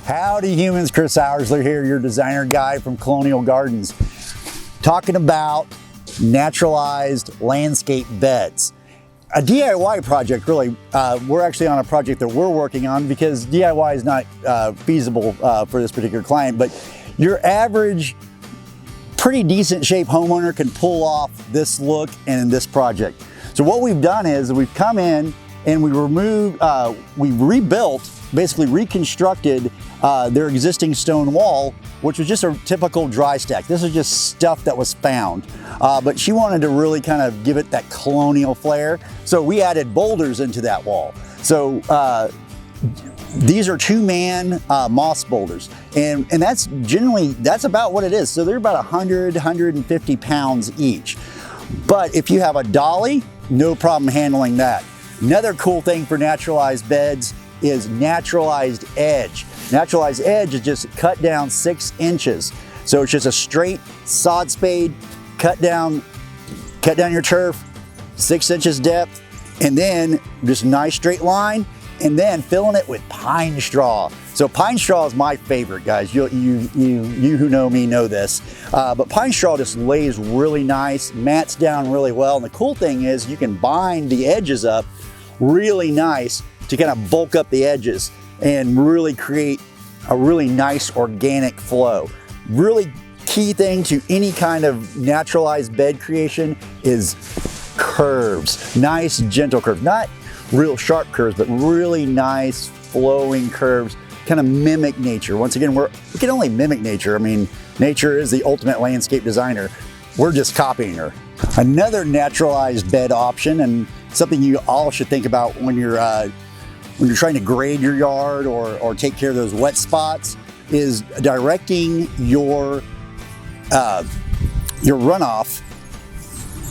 Howdy humans, Chris Oursler here, your designer guy from Colonial Gardens, talking about naturalized landscape beds. A DIY project, really. We're actually on a project that we're working on because DIY is not feasible for this particular client, but your average pretty decent shape homeowner can pull off this look and this project. So what we've done is we've come in and we rebuilt, basically reconstructed their existing stone wall, which was just a typical dry stack. This is just stuff that was found. But she wanted to really kind of give it that colonial flair. So we added boulders into that wall. So these are 2-man moss boulders. And that's about what it is. So they're about 100, 150 pounds each. But if you have a dolly, no problem handling that. Another cool thing for naturalized beds is Naturalized Edge. Naturalized Edge is just cut down 6 inches. So it's just a straight sod spade, cut down your turf, 6 inches depth, and then just a nice straight line, and then filling it with pine straw. So pine straw is my favorite, guys. You who know me know this. But pine straw just lays really nice, mats down really well. And the cool thing is you can bind the edges up really nice to kind of bulk up the edges and really create a really nice organic flow. Really key thing to any kind of naturalized bed creation is curves. Nice, gentle curves. Not real sharp curves, but really nice flowing curves, kind of mimic nature. Once again, we can only mimic nature. I mean, nature is the ultimate landscape designer. We're just copying her. Another naturalized bed option, and something you all should think about when you're trying to grade your yard or take care of those wet spots, is directing your runoff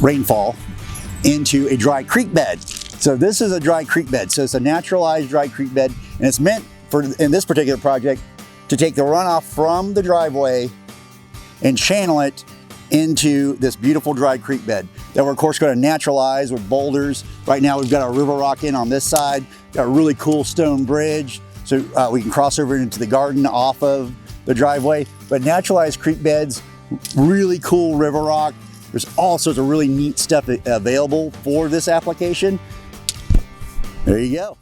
rainfall into a dry creek bed. So this is a dry creek bed. So it's a naturalized dry creek bed, and it's meant for, in this particular project, to take the runoff from the driveway and channel it into this beautiful dry creek bed that we're of course going to naturalize with boulders. Right now we've got our river rock in on this side, got a really cool stone bridge so we can cross over into the garden off of the driveway. But naturalized creek beds, really cool river rock. There's all sorts of really neat stuff available for this application. There you go.